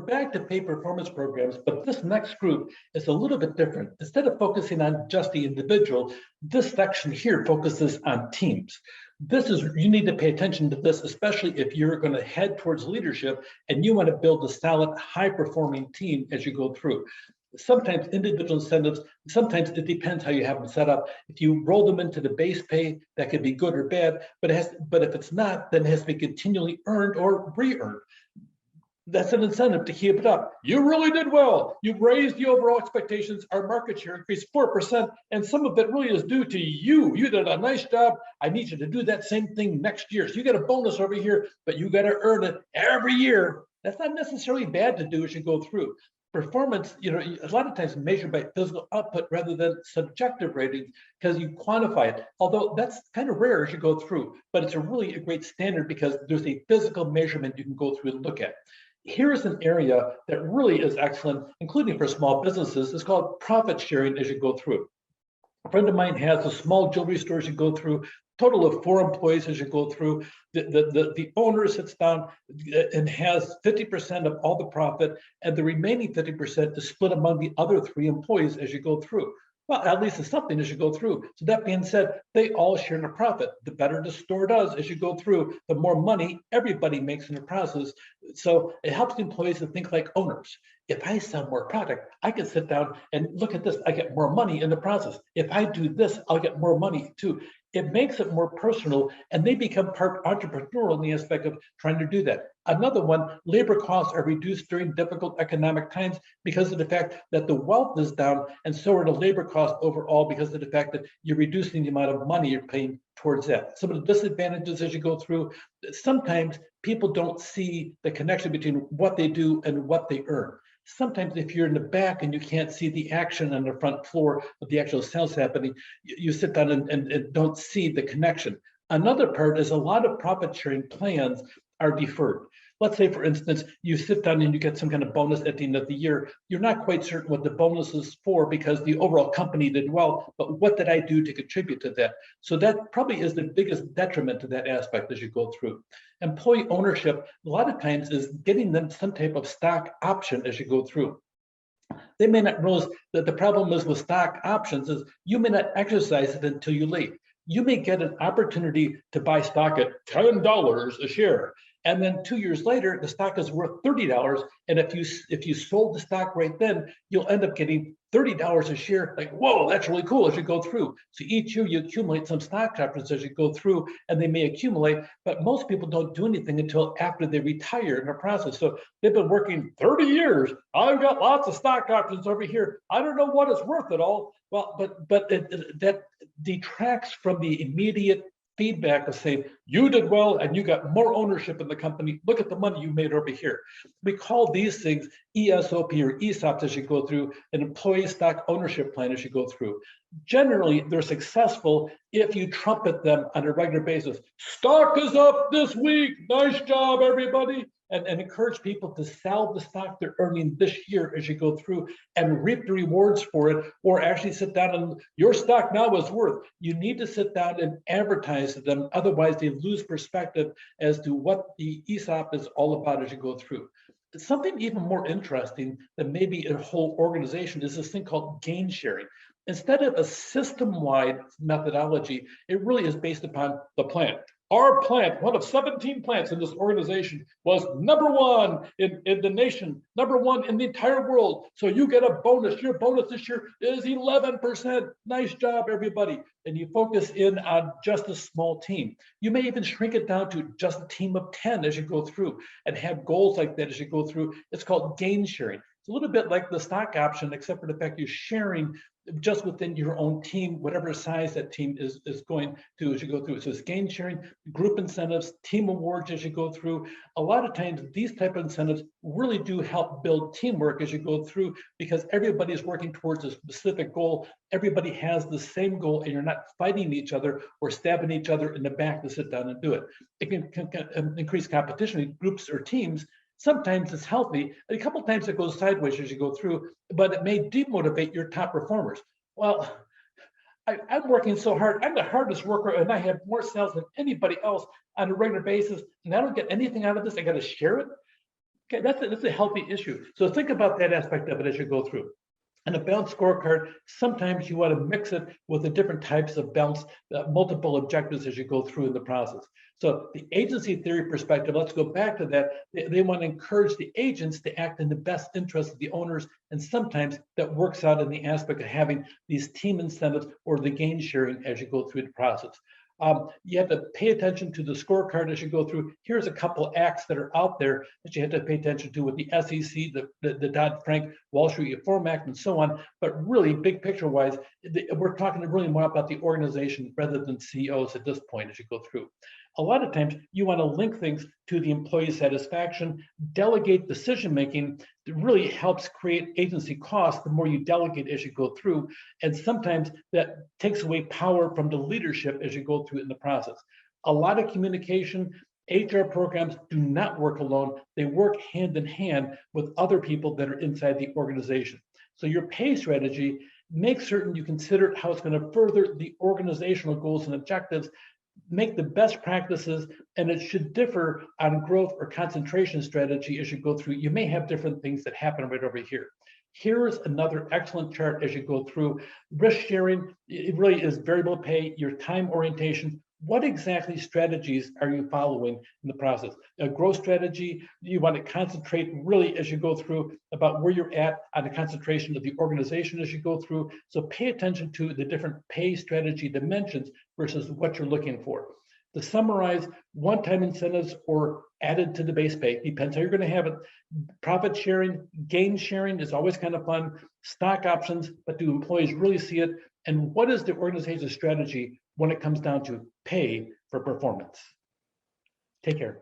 back to pay performance programs, but this next group is a little bit different. Instead of focusing on just the individual, this section here focuses on teams. You need to pay attention to this, especially if you're going to head towards leadership and you want to build a solid, high-performing team as you go through. Sometimes individual incentives, sometimes it depends how you have them set up. If you roll them into the base pay, that could be good or bad, but if it's not, then it has to be continually earned or re-earned. That's an incentive to keep it up. You really did well. You raised the overall expectations. Our market share increased 4%, and some of it really is due to you. You did a nice job. I need you to do that same thing next year. So you get a bonus over here, but you got to earn it every year. That's not necessarily bad to do as you go through. Performance, a lot of times measured by physical output rather than subjective ratings because you quantify it. Although that's kind of rare as you go through, but it's a great standard because there's a physical measurement you can go through and look at. Here's an area that really is excellent, including for small businesses. It's called profit sharing as you go through. A friend of mine has a small jewelry store as you go through, total of 4 employees as you go through. The owner sits down and has 50% of all the profit, and the remaining 50% is split among the other 3 employees as you go through. Well, at least it's something as you go through. So that being said, they all share in the profit. The better the store does as you go through, the more money everybody makes in the process. So it helps the employees to think like owners. If I sell more product, I can sit down and look at this. I get more money in the process. If I do this, I'll get more money too. It makes it more personal, and they become part entrepreneurial in the aspect of trying to do that. Another one, labor costs are reduced during difficult economic times because of the fact that the wealth is down, and so are the labor costs overall because of the fact that you're reducing the amount of money you're paying towards that. Some of the disadvantages as you go through, sometimes people don't see the connection between what they do and what they earn. Sometimes if you're in the back and you can't see the action on the front floor of the actual sales happening, you sit down and don't see the connection. Another part is a lot of profit sharing plans are deferred. Let's say, for instance, you sit down and you get some kind of bonus at the end of the year. You're not quite certain what the bonus is for because the overall company did well, but what did I do to contribute to that? So that probably is the biggest detriment to that aspect as you go through. Employee ownership, a lot of times, is getting them some type of stock option as you go through. They may not realize that the problem is with stock options is you may not exercise it until you leave. You may get an opportunity to buy stock at $10 a share. And then 2 years later, the stock is worth $30. And if you sold the stock right then, you'll end up getting $30 a share. Like, whoa, that's really cool as you go through. So each year you accumulate some stock options as you go through, and they may accumulate, but most people don't do anything until after they retire in the process. So they've been working 30 years. I've got lots of stock options over here. I don't know what it's worth at all. Well, but that detracts from the immediate feedback of saying, you did well and you got more ownership in the company. Look at the money you made over here. We call these things ESOP or ESOPs as you go through, an employee stock ownership plan as you go through. Generally, they're successful if you trumpet them on a regular basis. Stock is up this week. Nice job, everybody. And encourage people to sell the stock they're earning this year as you go through and reap the rewards for it, or actually sit down and your stock now is worth. You need to sit down and advertise to them. Otherwise, they lose perspective as to what the ESOP is all about as you go through. Something even more interesting than maybe a whole organization is this thing called gain sharing. Instead of a system-wide methodology, it really is based upon the plant. Our plant, one of 17 plants in this organization, was #1 in the nation, #1 in the entire world. So you get a bonus. Your bonus this year is 11%. Nice job, everybody. And you focus in on just a small team. You may even shrink it down to just a team of 10 as you go through and have goals like that as you go through. It's called gain sharing. It's a little bit like the stock option, except for the fact you're sharing just within your own team, whatever size that team is going to as you go through. So it's gain sharing, group incentives, team awards as you go through. A lot of times these type of incentives really do help build teamwork as you go through because everybody is working towards a specific goal. Everybody has the same goal and you're not fighting each other or stabbing each other in the back to sit down and do it. It can increase competition in groups or teams. Sometimes it's healthy. A couple of times it goes sideways as you go through, but it may demotivate your top performers. Well, I'm working so hard. I'm the hardest worker, and I have more sales than anybody else on a regular basis, and I don't get anything out of this. I got to share it. Okay, that's a healthy issue. So think about that aspect of it as you go through. And a balanced scorecard, sometimes you want to mix it with the different types of balanced, multiple objectives as you go through in the process. So the agency theory perspective, let's go back to that. They want to encourage the agents to act in the best interest of the owners. And sometimes that works out in the aspect of having these team incentives or the gain sharing as you go through the process. You have to pay attention to the scorecard as you go through. Here's a couple acts that are out there that you have to pay attention to with the SEC, the Dodd-Frank, Wall Street Reform Act, and so on. But really, big picture wise, we're talking really more about the organization rather than CEOs at this point as you go through. A lot of times you want to link things to the employee satisfaction, delegate decision making. It really helps create agency costs the more you delegate as you go through. And sometimes that takes away power from the leadership as you go through it in the process. A lot of communication. HR programs do not work alone. They work hand in hand with other people that are inside the organization. So your pay strategy, make certain you consider how it's going to further the organizational goals and objectives, make the best practices, and it should differ on growth or concentration strategy as you go through. You may have different things that happen right over here. Here's another excellent chart as you go through. Risk sharing, it really is variable pay, your time orientation. What exactly strategies are you following in the process? A growth strategy, you want to concentrate really as you go through about where you're at on the concentration of the organization as you go through. So pay attention to the different pay strategy dimensions versus what you're looking for. To summarize, one-time incentives or added to the base pay, depends how you're going to have it. Profit sharing, gain sharing is always kind of fun. Stock options, but do employees really see it? And what is the organization's strategy when it comes down to pay for performance? Take care.